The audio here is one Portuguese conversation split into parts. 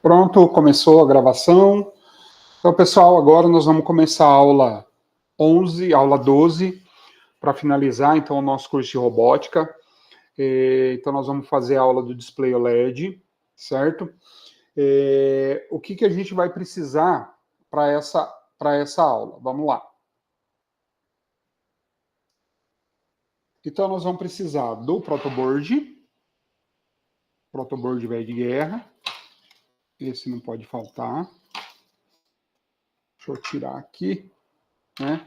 Pronto, começou a gravação. Então, pessoal, agora nós vamos começar a aula 11, aula 12, para finalizar, então, o nosso curso de robótica. Então, nós vamos fazer a aula do display OLED, certo? O que a gente vai precisar para essa aula? Vamos lá. Então, nós vamos precisar do protoboard velho de guerra. Esse não pode faltar. Deixa eu tirar aqui, né?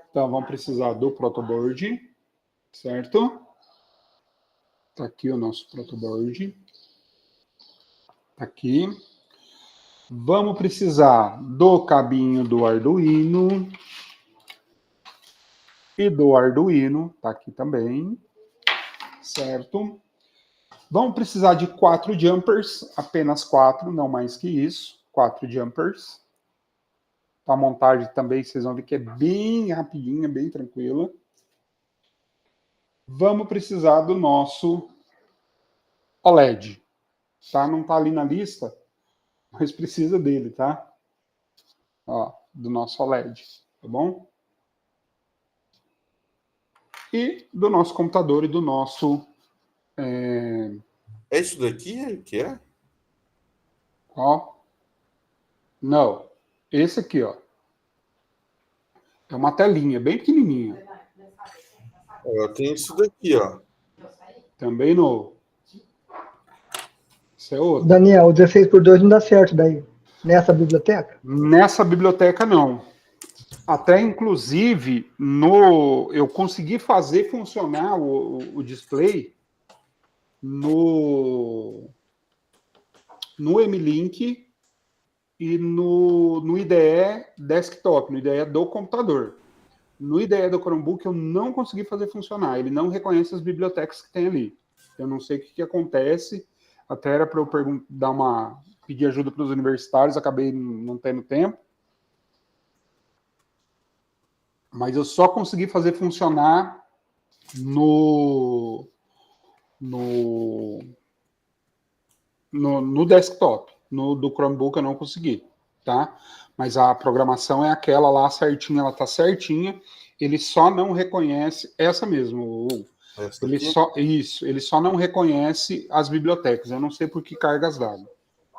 Então, vamos precisar do protoboard, certo? Tá aqui o nosso protoboard. Tá aqui. Vamos precisar do cabinho do Arduino e do Arduino, tá aqui também, certo? Vamos precisar de 4 jumpers, apenas 4, não mais que isso, 4 jumpers. A montagem também, vocês vão ver que é bem rapidinha, bem tranquila. Vamos precisar do nosso OLED, tá? Não tá ali na lista, mas precisa dele, tá? Ó, do nosso OLED, tá bom? E do nosso computador e do nosso... É isso daqui que é? Ó. Não. Esse aqui, ó. É uma telinha bem pequenininha. Eu tenho isso daqui, ó. Também novo. Isso é outro. Daniel, o 16x2 não dá certo daí. Nessa biblioteca? Nessa biblioteca, não. Até, inclusive, eu consegui fazer funcionar o display no M-Link e no IDE desktop, no IDE do computador. No IDE do Chromebook eu não consegui fazer funcionar. Ele não reconhece as bibliotecas que tem ali. Eu não sei o que acontece. Até era para eu pedir ajuda para os universitários, acabei não tendo tempo. Mas eu só consegui fazer funcionar no desktop. No do Chromebook eu não consegui, tá? Mas a programação é aquela lá certinha, ela tá certinha. Ele só não reconhece essa mesmo. Ele só não reconhece as bibliotecas. Eu não sei por que cargas d'água,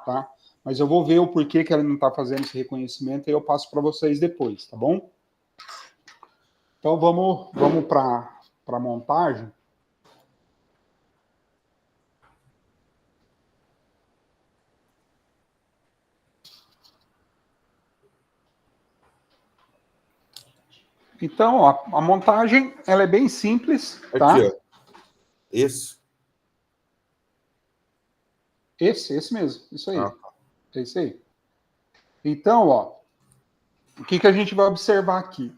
tá? Mas eu vou ver o porquê que ela não está fazendo esse reconhecimento e eu passo para vocês depois, tá bom? Então vamos para a montagem. Então, ó, a montagem ela é bem simples, tá? Aqui, ó. Esse mesmo, isso aí. Ah. É isso aí. Então, ó, o que a gente vai observar aqui?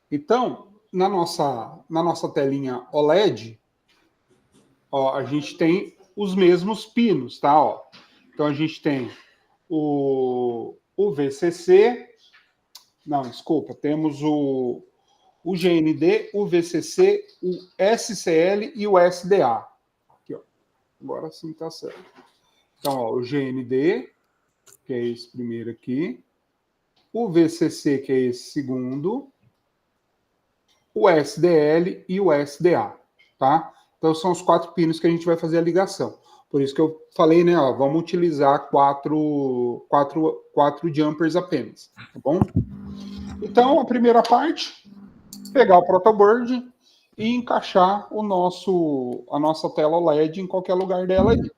Então, na nossa telinha OLED, ó, a gente tem os mesmos pinos, tá? Ó. Então, a gente tem o VCC, não, desculpa, temos o GND, o VCC, o SCL e o SDA. Aqui, ó. Agora sim tá certo. Então, ó, o GND, que é esse primeiro aqui, o VCC, que é esse segundo, o SDL e o SDA, tá? Então, são os 4 pinos que a gente vai fazer a ligação. Por isso que eu falei, né, ó, vamos utilizar 4 jumpers apenas, tá bom? Então, a primeira parte, pegar o protoboard e encaixar a nossa tela OLED em qualquer lugar dela aí.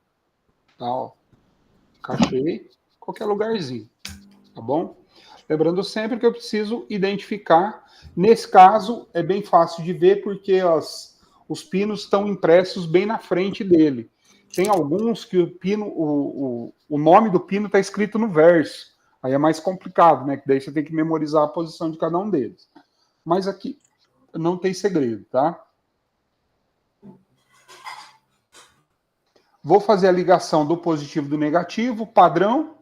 Tá, ó. Encaixei, qualquer lugarzinho, tá bom? Lembrando sempre que eu preciso identificar. Nesse caso, é bem fácil de ver porque os pinos estão impressos bem na frente dele. Tem alguns que o nome do pino está escrito no verso. Aí é mais complicado, né? Que daí você tem que memorizar a posição de cada um deles. Mas aqui não tem segredo, tá? Vou fazer a ligação do positivo do negativo, padrão.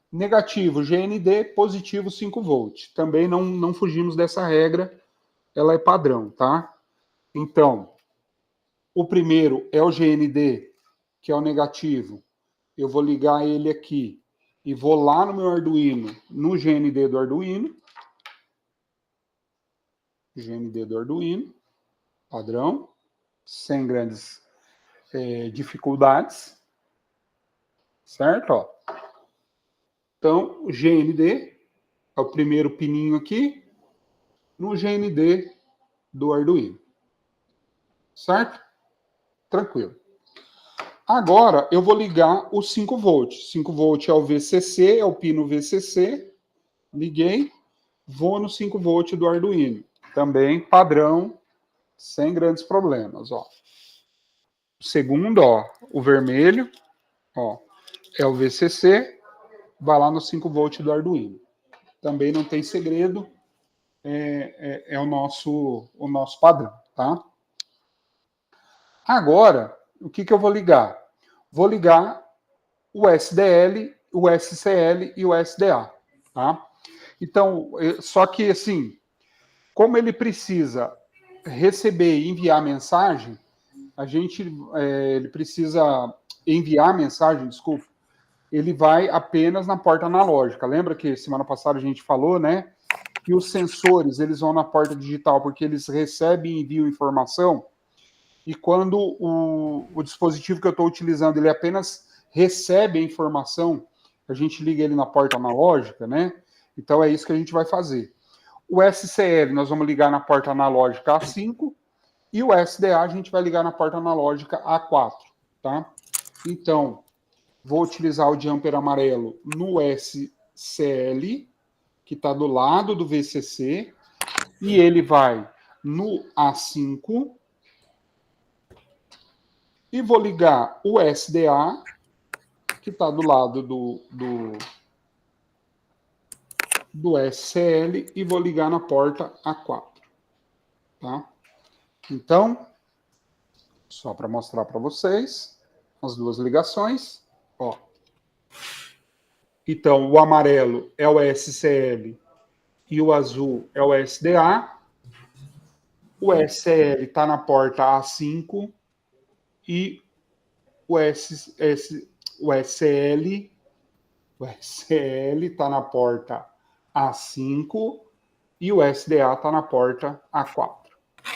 Negativo, GND, positivo 5 volts. Também não fugimos dessa regra, ela é padrão, tá? Então, o primeiro é o GND, que é o negativo. Eu vou ligar ele aqui e vou lá no meu Arduino, no GND do Arduino. GND do Arduino, padrão, sem grandes dificuldades. Certo? Ó. Então, o GND é o primeiro pininho aqui no GND do Arduino. Certo? Tranquilo. Agora, eu vou ligar o 5 volts. 5 volts é o VCC, é o pino VCC. Liguei. Vou no 5 volts do Arduino. Também padrão, sem grandes problemas. Ó. O segundo, ó, o vermelho, ó, é o VCC. Vai lá no 5 volts do Arduino. Também não tem segredo. É o nosso padrão, tá? Agora, o que eu vou ligar? Vou ligar o SDL, o SCL e o SDA, tá? Então, só que assim, como ele precisa receber e enviar mensagem, ele precisa enviar mensagem, desculpa, ele vai apenas na porta analógica. Lembra que semana passada a gente falou, né? Que os sensores, eles vão na porta digital porque eles recebem e enviam informação, e quando o dispositivo que eu estou utilizando, ele apenas recebe a informação, a gente liga ele na porta analógica, né? Então é isso que a gente vai fazer. O SCL nós vamos ligar na porta analógica A5 e o SDA a gente vai ligar na porta analógica A4, tá? Então, vou utilizar o jumper amarelo no SCL, que está do lado do VCC, e ele vai no A5, e vou ligar o SDA, que está do lado do SCL, e vou ligar na porta A4. Tá? Então, só para mostrar para vocês as duas ligações. Ó. Então, o amarelo é o SCL e o azul é o SDA. O SCL está na porta A5 e o SCL está na porta A5 e o SDA está na porta A4,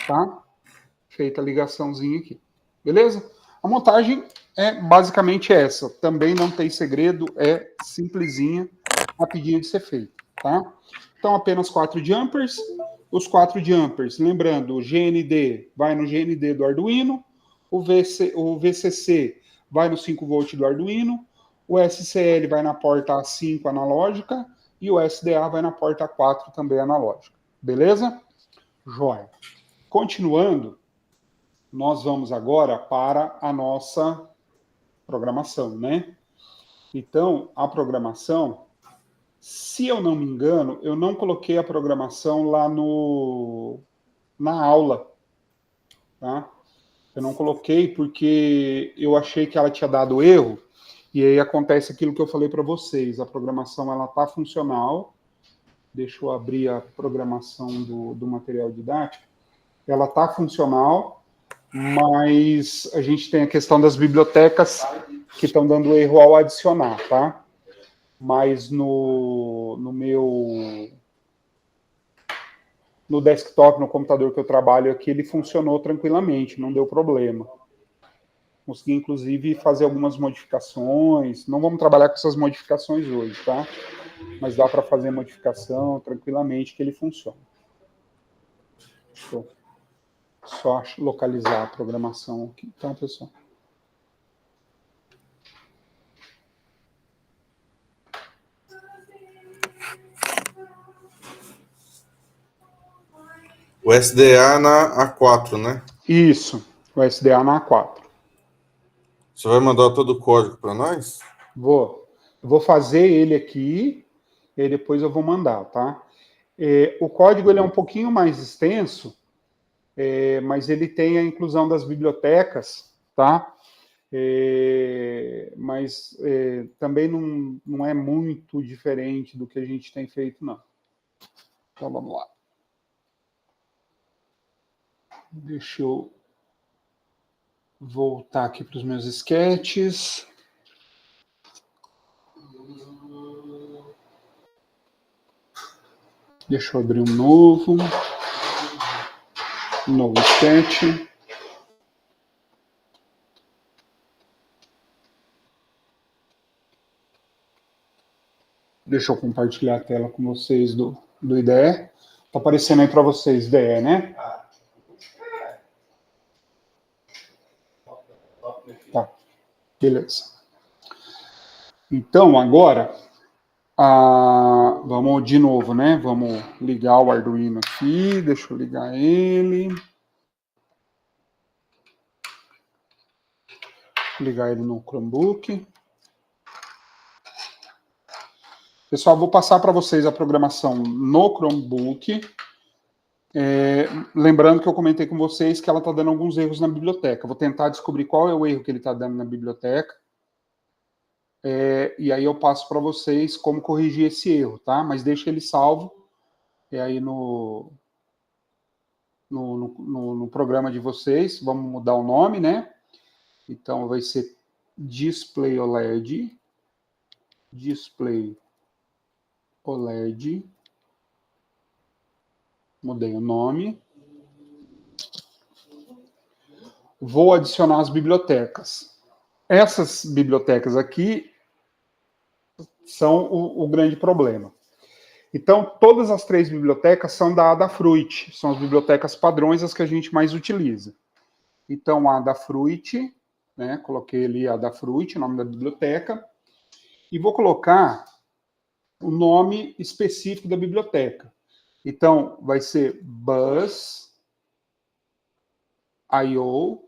tá? Feita a ligaçãozinha aqui, beleza? A montagem é basicamente essa, também não tem segredo, é simplesinha, rapidinho de ser feito, tá? Então, apenas 4 jumpers, os 4 jumpers, lembrando, o GND vai no GND do Arduino, o VCC vai no 5 volt do Arduino, o SCL vai na porta A5 analógica e o SDA vai na porta A4 também analógica. Beleza? Jóia. Continuando, nós vamos agora para a nossa programação, né? Então, a programação, se eu não me engano, eu não coloquei a programação lá na aula, tá? Eu não coloquei porque eu achei que ela tinha dado erro, e aí acontece aquilo que eu falei para vocês, a programação ela está funcional. Deixa eu abrir a programação do material didático. Ela está funcional, mas a gente tem a questão das bibliotecas que estão dando erro ao adicionar, tá? Mas no desktop, no computador que eu trabalho aqui, ele funcionou tranquilamente, não deu problema. Consegui, inclusive, fazer algumas modificações. Não vamos trabalhar com essas modificações hoje, tá? Mas dá para fazer modificação tranquilamente que ele funciona. Deixa eu só localizar a programação aqui, tá, pessoal? O SDA na A4, né? Isso, o SDA na A4. Você vai mandar todo o código para nós? Eu vou fazer ele aqui e aí depois eu vou mandar, tá? O código ele é um pouquinho mais extenso, mas ele tem a inclusão das bibliotecas, tá? Mas também não é muito diferente do que a gente tem feito, não. Então, vamos lá. Deixa eu voltar aqui para os meus sketches. Deixa eu abrir um novo sketch. Deixa eu compartilhar a tela com vocês do IDE. Tá aparecendo aí para vocês, IDE, né? Tá, beleza. Então, agora, vamos de novo, né? Vamos ligar o Arduino aqui. Deixa eu ligar ele. Ligar ele no Chromebook. Pessoal, vou passar para vocês a programação no Chromebook. Lembrando que eu comentei com vocês que ela está dando alguns erros na biblioteca. Vou tentar descobrir qual é o erro que ele está dando na biblioteca. E aí eu passo para vocês como corrigir esse erro, tá? Mas deixa ele salvo. Aí no programa de vocês, vamos mudar o nome, né? Então vai ser Display OLED. Display OLED. Mudei o nome. Vou adicionar as bibliotecas. Essas bibliotecas aqui são o grande problema. Então, todas as 3 bibliotecas são da Adafruit, são as bibliotecas padrões, as que a gente mais utiliza. Então, a Adafruit, né, coloquei ali a Adafruit, o nome da biblioteca, e vou colocar o nome específico da biblioteca. Então, vai ser Buzz.io,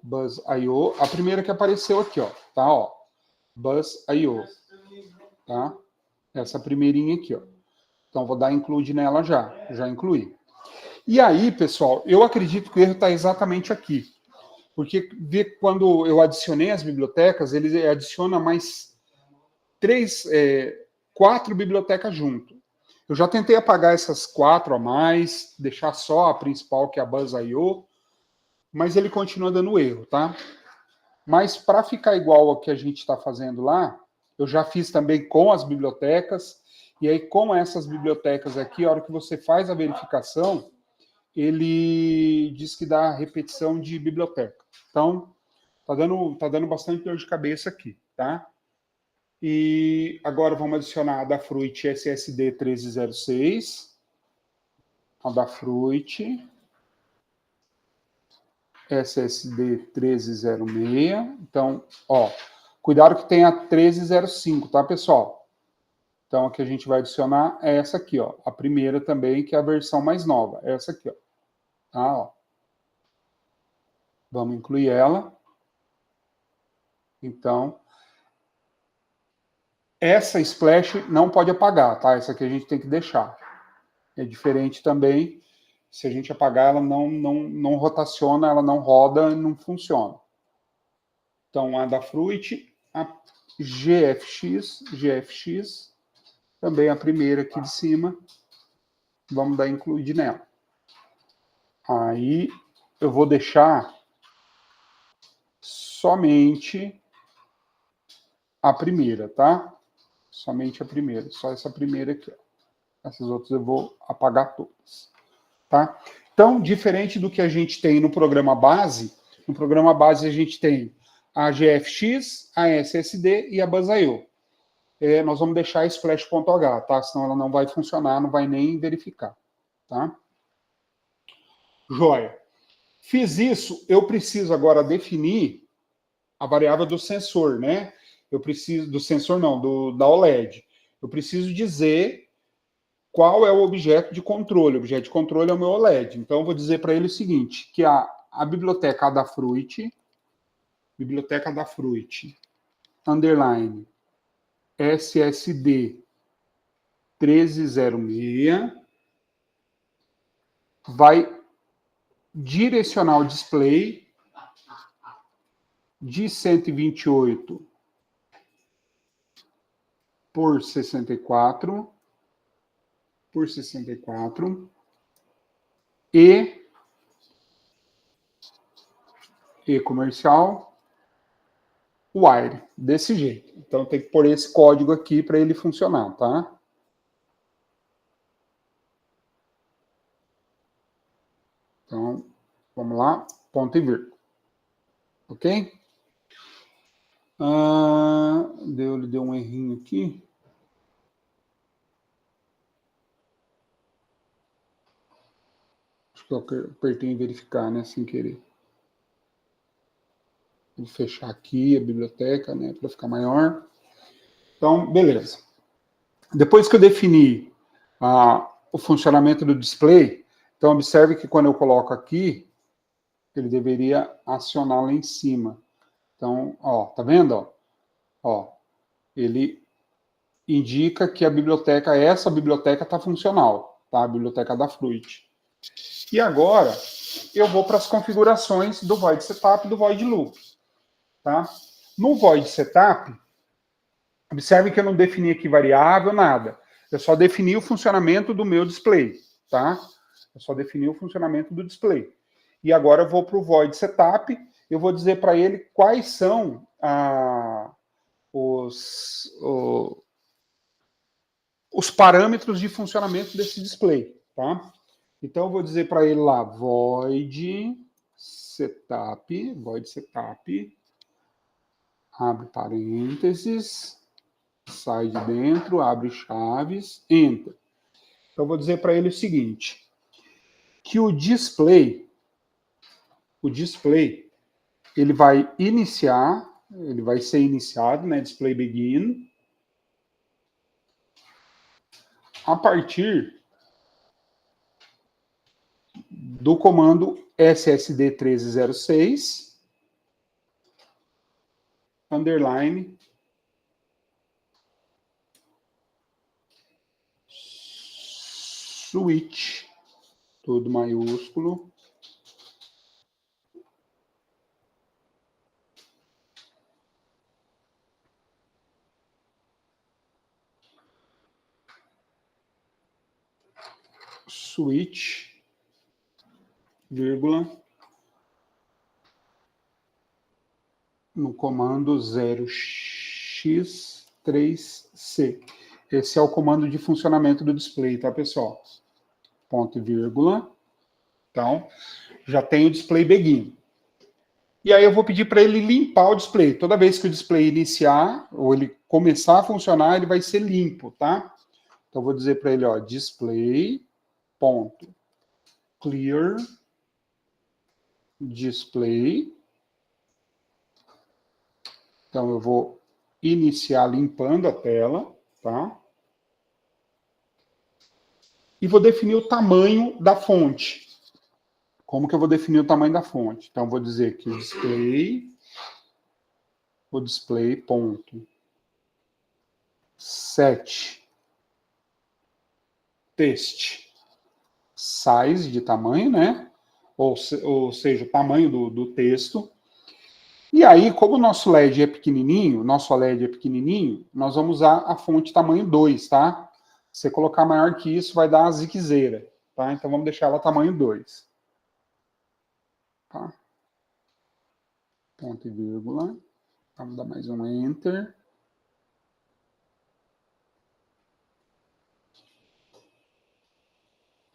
Buzz.io, a primeira que apareceu aqui, ó, tá, ó, Buzz.io, tá? Essa primeirinha aqui, ó. Então, vou dar include nela já incluí. E aí, pessoal, eu acredito que o erro está exatamente aqui. Porque quando eu adicionei as bibliotecas, ele adiciona mais 4 bibliotecas junto. Eu já tentei apagar essas 4 a mais, deixar só a principal, que é a Buzz.io, mas ele continua dando erro, tá? Mas para ficar igual ao que a gente está fazendo lá, eu já fiz também com as bibliotecas, e aí com essas bibliotecas aqui, a hora que você faz a verificação, ele diz que dá repetição de biblioteca. Então, tá dando bastante dor de cabeça aqui, tá? E agora vamos adicionar a Adafruit SSD 1306. Adafruit SSD 1306. Então, ó, cuidado que tem a 1305, tá, pessoal? Então, a que a gente vai adicionar é essa aqui, ó. A primeira também, que é a versão mais nova. Essa aqui, ó. Tá, ó. Vamos incluir ela. Então, essa splash não pode apagar, tá? Essa aqui a gente tem que deixar. É diferente também. Se a gente apagar, ela não rotaciona, ela não roda, não funciona. Então, a Adafruit, a GFX, também a primeira aqui de cima. Vamos dar include nela. Aí, eu vou deixar somente a primeira, tá? Somente a primeira, só essa primeira aqui, ó. Essas outras eu vou apagar todas, tá? Então, diferente do que a gente tem no programa base, no programa base a gente tem a GFX, a SSD e a Buzz.io. Nós vamos deixar a Splash.h, tá? Senão ela não vai funcionar, não vai nem verificar, tá? Joia. Fiz isso, eu preciso agora definir a variável do sensor, né? Eu preciso do sensor não, da OLED. Eu preciso dizer qual é o objeto de controle. O objeto de controle é o meu OLED. Então, eu vou dizer para ele o seguinte, que a biblioteca Adafruit, underline, SSD 1306, vai direcionar o display de 128 por 64 e comercial wire, desse jeito. Então tem que pôr esse código aqui para ele funcionar, tá? Então, vamos lá, ponto e vírgula. Ok? Ele deu um errinho aqui. Acho que eu apertei em verificar, né, sem querer. Vou fechar aqui a biblioteca, né, para ficar maior. Então, beleza. Depois que eu defini o funcionamento do display, então observe que quando eu coloco aqui, ele deveria acionar lá em cima. Então, ó, tá vendo? Ó, ele indica que a biblioteca, essa biblioteca está funcional, tá? A biblioteca da Fruit. E agora, eu vou para as configurações do Void Setup e do Void Loop, tá? No Void Setup, observe que eu não defini aqui variável, nada. Eu só defini o funcionamento do meu display, tá? Eu só defini o funcionamento do display. E agora eu vou para o Void Setup, eu vou dizer para ele quais são os parâmetros de funcionamento desse display, tá? Então eu vou dizer para ele lá, void setup, abre parênteses, sai de dentro, abre chaves, enter. Então eu vou dizer para ele o seguinte, que o display, ele vai iniciar, ele vai ser iniciado, né, display begin, a partir do comando ssd1306 underline switch, tudo maiúsculo, switch, vírgula, no comando 0x3c. Esse é o comando de funcionamento do display, tá, pessoal? Ponto e vírgula. Então, já tem o display begin. E aí eu vou pedir para ele limpar o display. Toda vez que o display iniciar, ou ele começar a funcionar, ele vai ser limpo, tá? Então, eu vou dizer para ele, ó, display, ponto, clear, display. Então, eu vou iniciar limpando a tela, tá? E vou definir o tamanho da fonte. Como que eu vou definir o tamanho da fonte? Então, eu vou dizer que o display ponto set text size de tamanho, né? Ou seja, o tamanho do texto. E aí, como o nosso LED é pequenininho, nós vamos usar a fonte tamanho 2, tá? Se você colocar maior que isso, vai dar a ziquezeira, tá? Então, vamos deixar ela tamanho 2. Tá? Ponto e vírgula. Vamos dar mais um Enter.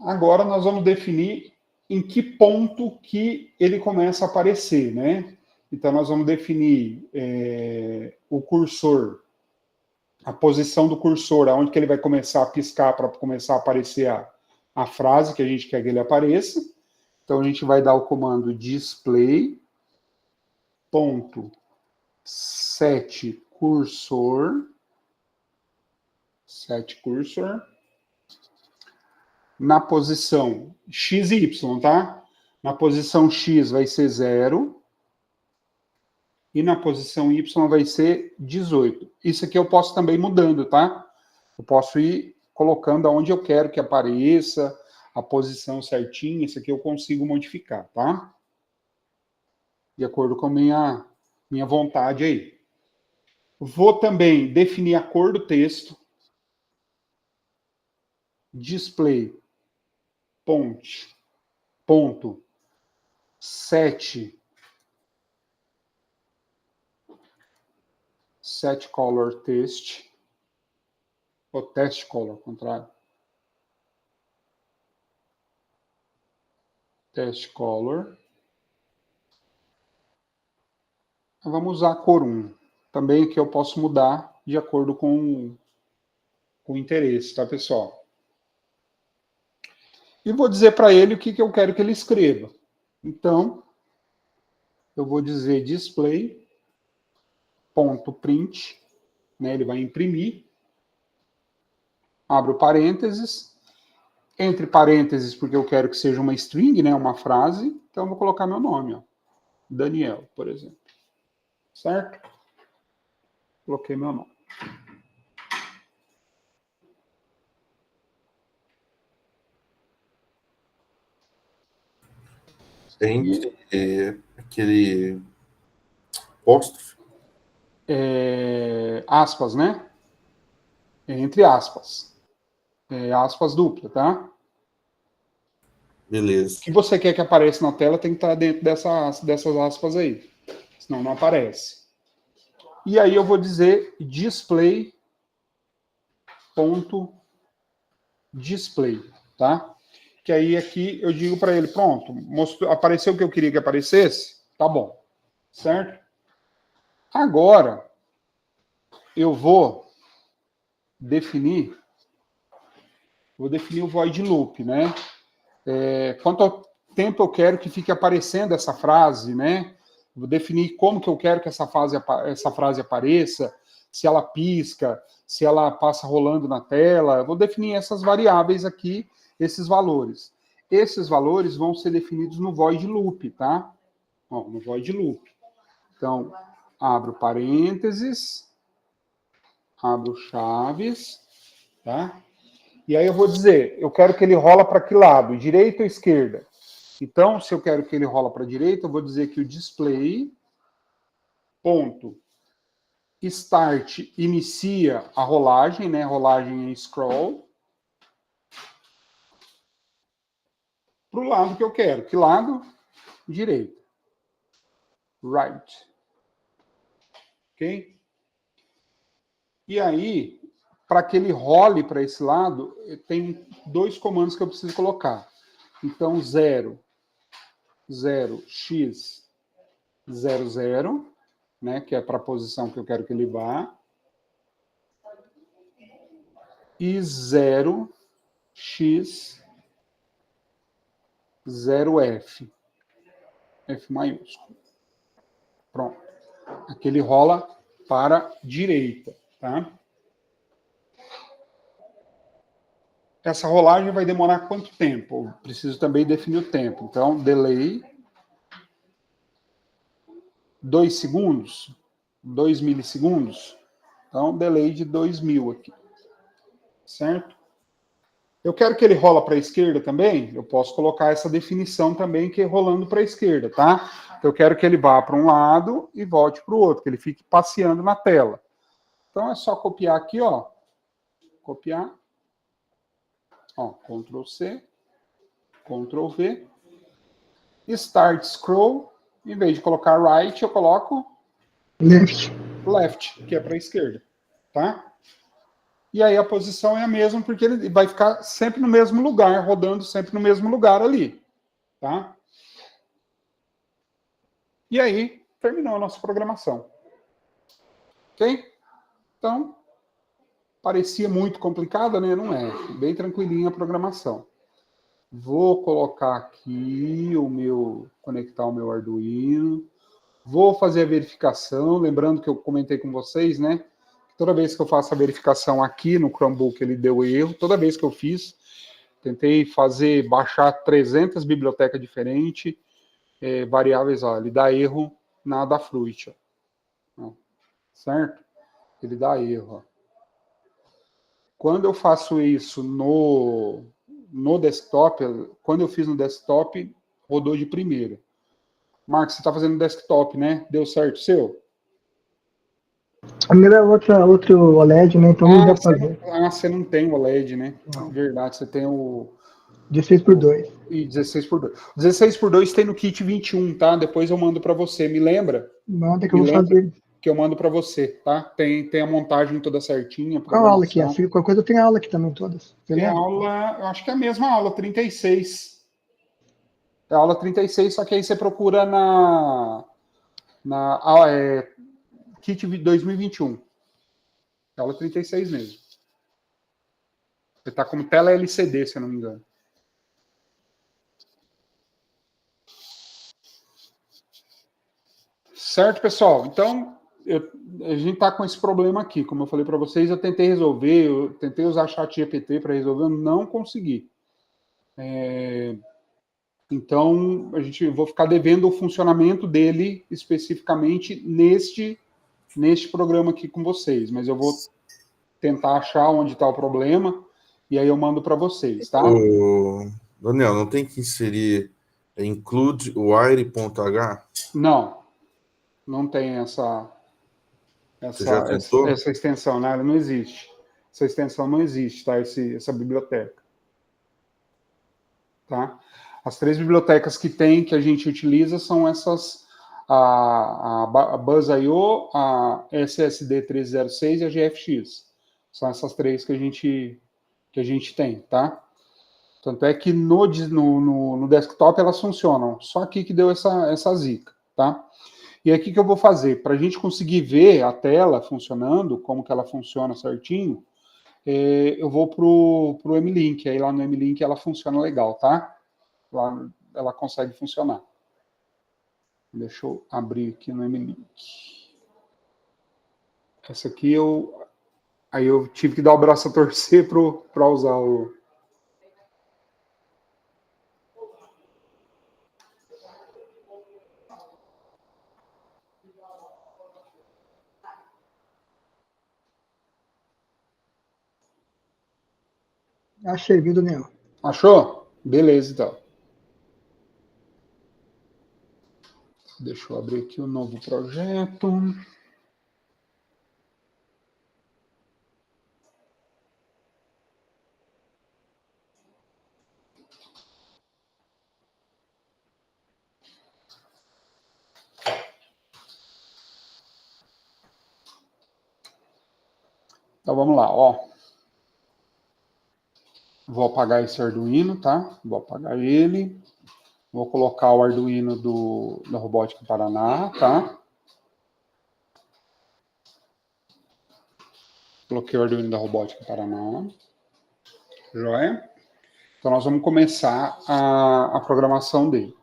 Agora nós vamos definir em que ponto que ele começa a aparecer, né? Então nós vamos definir o cursor, a posição do cursor, aonde que ele vai começar a piscar para começar a aparecer a frase que a gente quer que ele apareça. Então a gente vai dar o comando display ponto set cursor na posição x e y, tá? Na posição x vai ser 0 e na posição y vai ser 18. Isso aqui eu posso também mudando, tá? Eu posso ir colocando aonde eu quero que apareça, a posição certinha, isso aqui eu consigo modificar, tá? De acordo com a minha vontade aí. Vou também definir a cor do texto. Display ponto set set color test, ou test color, ao contrário. Test color. Vamos usar a cor 1. Também aqui eu posso mudar de acordo com o interesse, tá, pessoal? E vou dizer para ele o que eu quero que ele escreva. Então, eu vou dizer display.print, né, ele vai imprimir, abro parênteses, entre parênteses, porque eu quero que seja uma string, né, uma frase, então eu vou colocar meu nome, ó, Daniel, por exemplo. Certo? Coloquei meu nome. Entre aquele apóstrofe. Aspas, né? Entre aspas. Aspas dupla, tá? Beleza. O que você quer que apareça na tela tem que estar dentro dessas aspas aí. Senão não aparece. E aí eu vou dizer display.display, tá? Que aí aqui eu digo para ele, pronto, apareceu o que eu queria que aparecesse? Tá bom. Certo? Agora, eu vou definir o void loop, né? Quanto ao tempo eu quero que fique aparecendo essa frase, né? Vou definir como que eu quero que essa frase apareça, se ela pisca, se ela passa rolando na tela. Eu vou definir essas variáveis aqui, esses valores. Esses valores vão ser definidos no void loop, tá? Ó, no void loop. Então, abro parênteses, abro chaves, tá? E aí eu vou dizer, eu quero que ele rola para que lado? Direita ou esquerda? Então, se eu quero que ele rola para a direita, eu vou dizer que o display ponto start inicia a rolagem, né? Rolagem em scroll para o lado que eu quero. Que lado? Direita. Right. Ok? E aí, para que ele role para esse lado, tem dois comandos que eu preciso colocar. Então, 0, 0, x, 0, 0, né, que é para a posição que eu quero que ele vá. E 0, x, 0, f. F maiúsculo. Pronto. Aqui ele rola para a direita, tá? Essa rolagem vai demorar quanto tempo? Eu preciso também definir o tempo. Então, delay 2 segundos, 2 milissegundos. Então, delay de 2000 aqui. Certo? Eu quero que ele rola para a esquerda também. Eu posso colocar essa definição também que é rolando para a esquerda, tá? Eu quero que ele vá para um lado e volte para o outro, que ele fique passeando na tela. Então, é só copiar aqui, ó. Copiar. Ó, Ctrl C, Ctrl V. Start scroll. Em vez de colocar right, eu coloco left, que é para a esquerda, tá? E aí a posição é a mesma, porque ele vai ficar sempre no mesmo lugar, rodando sempre no mesmo lugar ali, tá? E aí, terminou a nossa programação. Ok? Então, parecia muito complicada, né? Não é. Bem tranquilinha a programação. Vou colocar aqui conectar o meu Arduino. Vou fazer a verificação, lembrando que eu comentei com vocês, né? Toda vez que eu faço a verificação aqui no Chromebook, ele deu erro. Toda vez que eu fiz, tentei baixar 300 bibliotecas diferentes, variáveis, ó, ele dá erro na Adafruit, ó. Certo? Ele dá erro, ó. Quando eu faço isso no desktop, quando eu fiz no desktop, rodou de primeira. Marcos, você está fazendo no desktop, né? Deu certo seu? A minha é outro OLED, né? Então não dá pra fazer. Você não tem o OLED, né? Não. Verdade, você tem o 16x2. E 16x2. 16x2 tem no kit 21, tá? Depois eu mando para você. Me lembra? Manda que eu vou fazer. que eu mando para você, tá? Tem a montagem toda certinha. Qual aula que é? Qualquer coisa tem aula aqui também, todas. Você É a lembra? aula, eu acho que é a mesma aula, 36. É a aula 36, só que aí você procura Kit 2021. É a aula 36 mesmo. Você tá como tela LCD, se eu não me engano. Certo, pessoal? Então, a gente está com esse problema aqui. Como eu falei para vocês, eu tentei resolver, eu tentei usar chat GPT para resolver, eu não consegui. Então, eu vou ficar devendo o funcionamento dele especificamente neste programa aqui com vocês. Mas eu vou tentar achar onde está o problema e aí eu mando para vocês, tá? Ô, Daniel, não tem que inserir include wire.h? Não tem Você já tentou? essa extensão, né? Ela não existe. Essa extensão não existe, tá? Essa biblioteca. Tá? As 3 bibliotecas que a gente utiliza são essas, a Buzz.io, a SSD 306 e a GFX. São essas 3 que a gente tem, tá? Tanto é que no desktop elas funcionam, só aqui que deu essa zica, tá? E aí o que eu vou fazer? Para a gente conseguir ver a tela funcionando, como que ela funciona certinho, eu vou pro MLink, aí lá no MLink ela funciona legal, tá? Lá ela consegue funcionar. Deixa eu abrir aqui no MLink. Essa aqui aí eu tive que dar o braço a torcer para usar o... Achei, viu, Daniel? Achou? Beleza, então. Deixa eu abrir aqui o novo projeto. Então vamos lá, ó. Vou apagar esse Arduino, tá? Vou apagar ele. Vou colocar o Arduino da Robótica Paraná, tá? Coloquei o Arduino da Robótica Paraná. Joia? Então nós vamos começar a programação dele.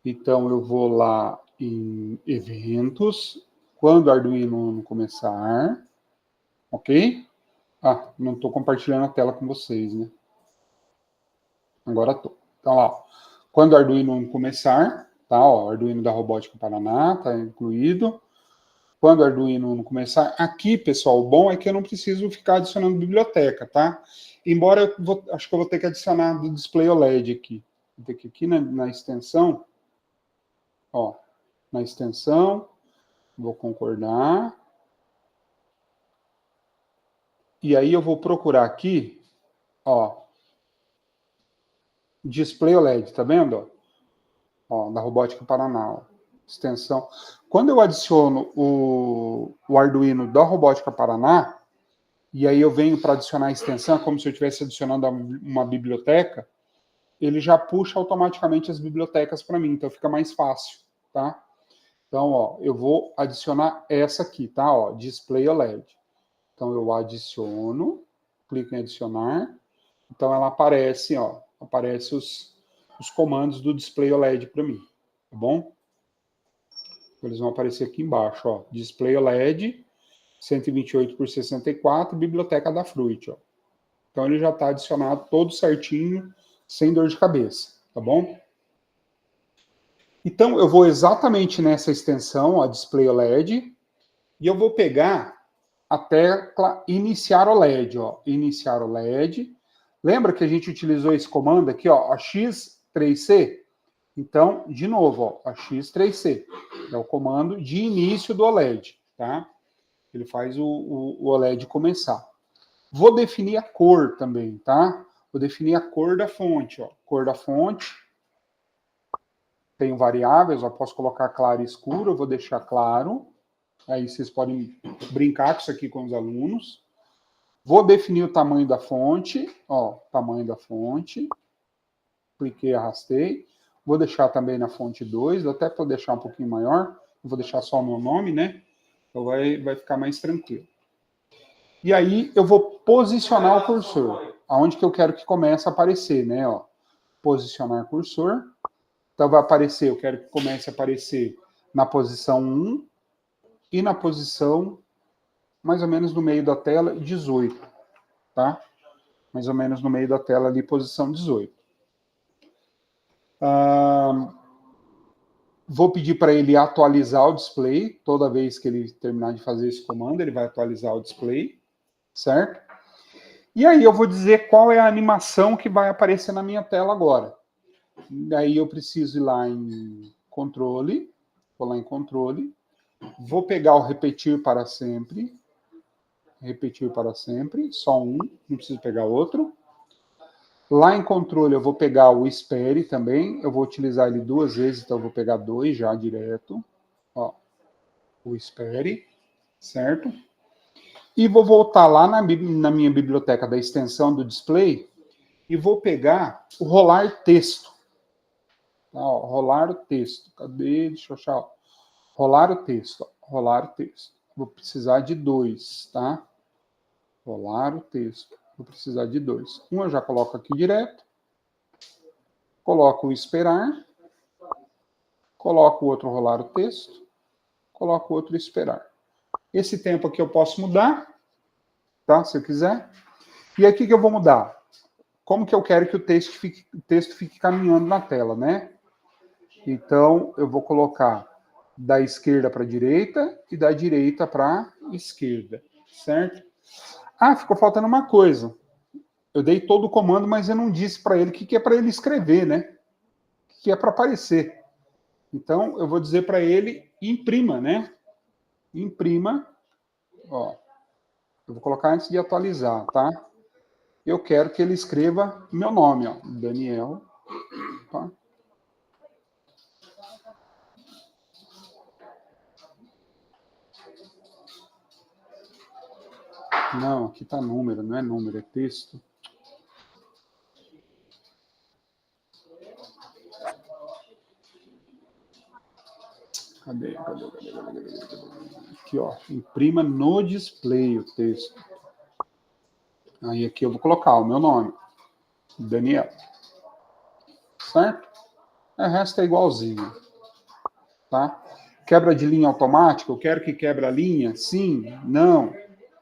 Então eu vou lá em eventos, quando o Arduino Uno começar, ok? Ah, não estou compartilhando a tela com vocês, né? Agora estou. Então, ó, quando o Arduino Uno começar, tá? Ó, o Arduino da Robótica Paraná está incluído. Quando o Arduino Uno começar, aqui, pessoal, o bom é que eu não preciso ficar adicionando biblioteca, tá? Embora acho que eu vou ter que adicionar do display OLED aqui. Vou ter que aqui na extensão, ó, na extensão, vou concordar. E aí eu vou procurar aqui, ó, display OLED, tá vendo? Ó, da Robótica Paraná, ó, extensão. Quando eu adiciono o Arduino da Robótica Paraná, e aí eu venho para adicionar a extensão, como se eu estivesse adicionando uma biblioteca, ele já puxa automaticamente as bibliotecas para mim, então fica mais fácil, tá? Então, ó, eu vou adicionar essa aqui, tá? Ó, Display OLED. Então, eu adiciono, clico em adicionar, então ela aparece, ó, aparece os comandos do Display OLED para mim, tá bom? Eles vão aparecer aqui embaixo, ó, Display OLED, 128 por 64, biblioteca da Fruit, ó. Então, ele já está adicionado todo certinho, sem dor de cabeça, tá bom? Então, eu vou exatamente nessa extensão, a Display OLED, e eu vou pegar a tecla Iniciar OLED, ó, Iniciar OLED. Lembra que a gente utilizou esse comando aqui, ó, a X3C? Então, de novo, ó, a X3C é o comando de início do OLED, tá? Ele faz o OLED começar. Vou definir a cor também, tá? Vou definir a cor da fonte, ó. Cor da fonte. Tenho variáveis, eu posso colocar claro e escuro, eu vou deixar claro. Aí vocês podem brincar com isso aqui com os alunos. Vou definir o tamanho da fonte. Ó, tamanho da fonte. Cliquei, arrastei. Vou deixar também na fonte 2, até para deixar um pouquinho maior. Vou deixar só o meu nome, né? Então vai ficar mais tranquilo. E aí eu vou posicionar o cursor. Aonde que eu quero que comece a aparecer, né? Ó, posicionar cursor. Então vai aparecer, eu quero que comece a aparecer na posição 1 e na posição mais ou menos no meio da tela 18, tá? Mais ou menos no meio da tela ali, posição 18. Vou pedir para ele atualizar o display. Toda vez que ele terminar de fazer esse comando, ele vai atualizar o display, certo? E aí eu vou dizer qual é a animação que vai aparecer na minha tela agora. Daí eu preciso ir lá em controle, vou lá em controle, vou pegar o repetir para sempre, só um, não preciso pegar outro. Lá em controle eu vou pegar o espere também, eu vou utilizar ele 2 vezes, então eu vou pegar 2 já direto, ó, o espere, certo? E vou voltar lá na minha biblioteca da extensão do display e vou pegar o rolar texto. Tá, ó, rolar o texto, cadê? Deixa eu achar, ó. Rolar o texto, ó, rolar o texto. Vou precisar de 2, tá? Rolar o texto. Vou precisar de 2. Um eu já coloco aqui direto. Coloco o esperar. Coloco o outro rolar o texto. Coloco o outro esperar. Esse tempo aqui eu posso mudar, tá? Se eu quiser. E aqui que eu vou mudar? Como que eu quero que o texto fique caminhando na tela, né? Então, eu vou colocar da esquerda para a direita e da direita para a esquerda, certo? Ah, ficou faltando uma coisa. Eu dei todo o comando, mas eu não disse para ele o que é para ele escrever, né? O que é para aparecer. Então, eu vou dizer para ele, imprima, né? Imprima. Ó, eu vou colocar antes de atualizar, tá? Eu quero que ele escreva meu nome, ó, Daniel. Tá? Não, aqui tá número, não é número, é texto. Cadê? Aqui, ó. Imprima no display o texto. Aí aqui eu vou colocar o meu nome. Daniel. Certo? O resto é igualzinho. Tá? Quebra de linha automática, eu quero que quebra a linha? Sim, não.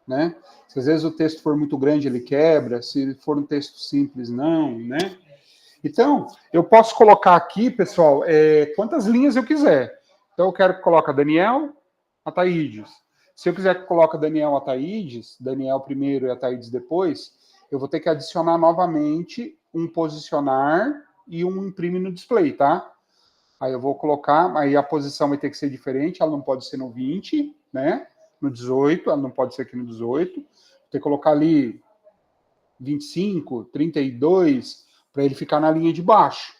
Né? Se às vezes o texto for muito grande, ele quebra. Se for um texto simples, não. Né? Então, eu posso colocar aqui, pessoal, quantas linhas eu quiser. Então, eu quero que coloque Daniel, Ataídes. Se eu quiser que coloque Daniel, Ataídes, Daniel primeiro e Ataídes depois, eu vou ter que adicionar novamente um posicionar e um imprime no display, tá? Aí eu vou colocar, aí a posição vai ter que ser diferente, ela não pode ser no 20, né? No 18, ela não pode ser aqui no 18. Vou ter que colocar ali 25, 32, para ele ficar na linha de baixo,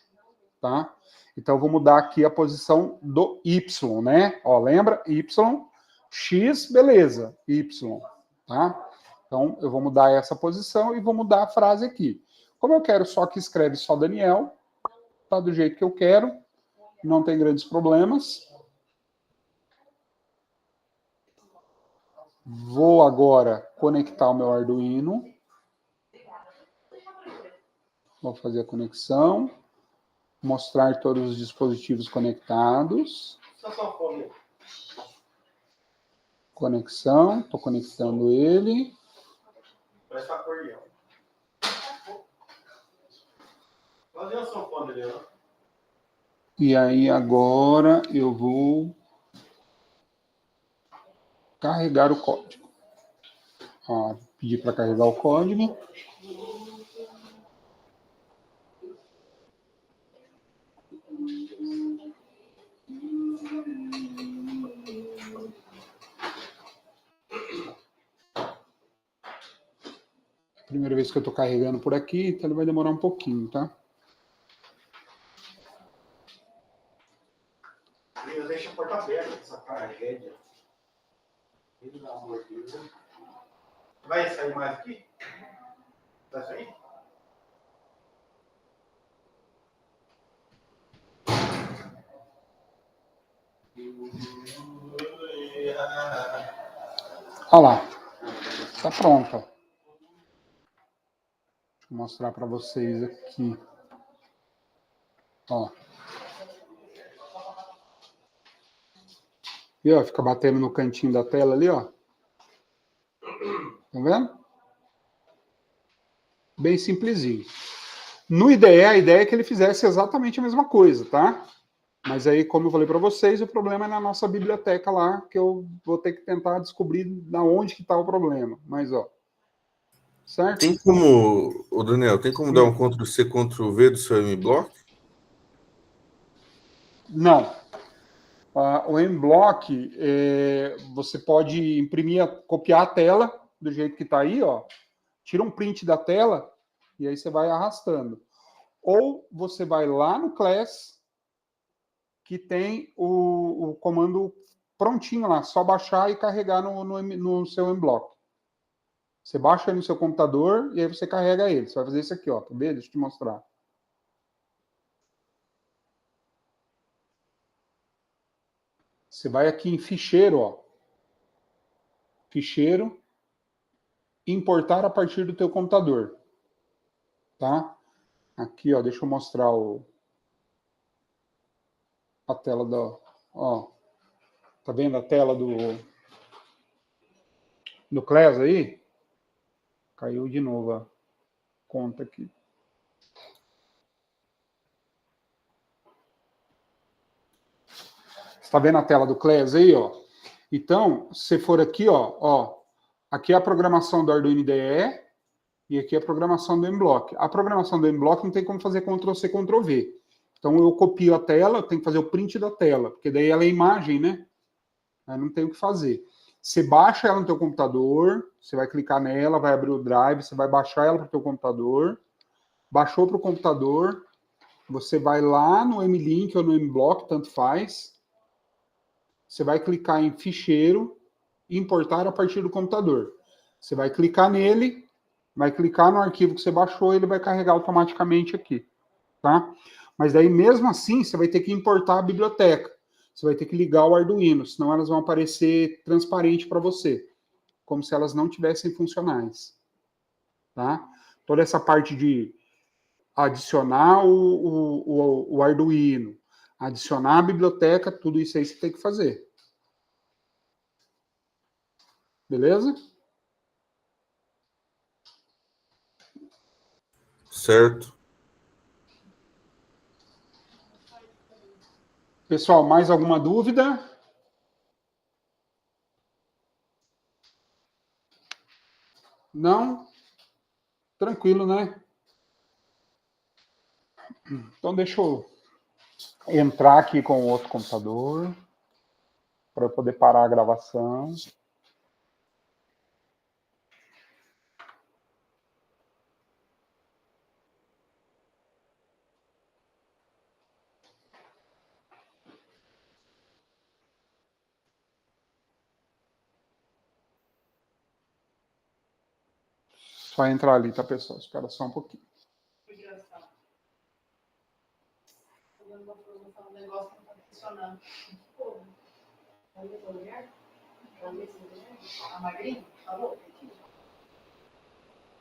tá? Então, eu vou mudar aqui a posição do Y, né? Ó, lembra? Y, X, beleza, Y, tá? Então, eu vou mudar essa posição e vou mudar a frase aqui. Como eu quero só que escreve só Daniel, tá do jeito que eu quero, não tem grandes problemas. Vou agora conectar o meu Arduino. Vou fazer a conexão. Mostrar todos os dispositivos conectados. Conexão, estou conectando ele. Parece um acordeão. Cadê o seu fone ali, ó? E aí agora eu vou carregar o código. Ó, pedir para carregar o código. Primeira vez que eu estou carregando por aqui, então ele vai demorar um pouquinho, tá? Deixa a porta aberta, essa tragédia. Vai sair mais aqui? Vai sair? Olha lá. Tá pronto. Deixa eu mostrar para vocês aqui. Ó. E ó, fica batendo no cantinho da tela ali, ó. Tá vendo? Bem simplesinho. No IDE, a ideia é que ele fizesse exatamente a mesma coisa, tá? Mas aí, como eu falei para vocês, o problema é na nossa biblioteca lá, que eu vou ter que tentar descobrir na onde que está o problema. Mas, ó. Certo? Tem como, ô Daniel, tem como dar um Ctrl+C, Ctrl+V do seu MBlock? Não. O M-Block, você pode imprimir, copiar a tela do jeito que está aí, ó. Tira um print da tela e aí você vai arrastando. Ou você vai lá no Class, que tem o comando prontinho lá, só baixar e carregar no seu M-Block. Você baixa ele no seu computador e aí você carrega ele. Você vai fazer isso aqui, ó. Tá vendo? Deixa eu te mostrar. Você vai aqui em ficheiro, ó. Ficheiro. Importar a partir do teu computador. Tá? Aqui, ó. Deixa eu mostrar a tela da... Ó. Tá vendo a tela do Class aí? Caiu de novo a conta aqui. Está vendo a tela do Class aí, ó? Então, se for aqui, ó, aqui é a programação do Arduino IDE e aqui é a programação do M-Block. A programação do M-Block não tem como fazer Ctrl+C, Ctrl+V. Então, eu copio a tela, eu tenho que fazer o print da tela, porque daí ela é imagem, né? Aí não tem o que fazer. Você baixa ela no teu computador, você vai clicar nela, vai abrir o drive, você vai baixar ela para o teu computador. Baixou para o computador, você vai lá no M-Link ou no M-Block, tanto faz. Você vai clicar em ficheiro e importar a partir do computador. Você vai clicar nele, vai clicar no arquivo que você baixou e ele vai carregar automaticamente aqui, tá? Mas daí, mesmo assim, você vai ter que importar a biblioteca. Você vai ter que ligar o Arduino, senão elas vão aparecer transparente para você, como se elas não tivessem funcionais, tá? Toda essa parte de adicionar o Arduino, adicionar a biblioteca, tudo isso aí você tem que fazer. Beleza? Certo. Pessoal, mais alguma dúvida? Não? Tranquilo, né? Então, deixa eu entrar aqui com o outro computador para eu poder parar a gravação. Só entrar ali, tá, pessoal? Espera só um pouquinho. Engraçado. Tô dando uma promoção, um negócio que não tá funcionando. Pô, a mesma mulher? A mesma mulher? A magrinha? Falou?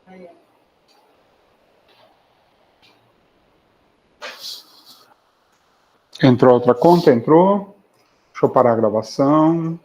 Aí, ó. Entrou outra conta? Entrou. Deixa eu parar a gravação.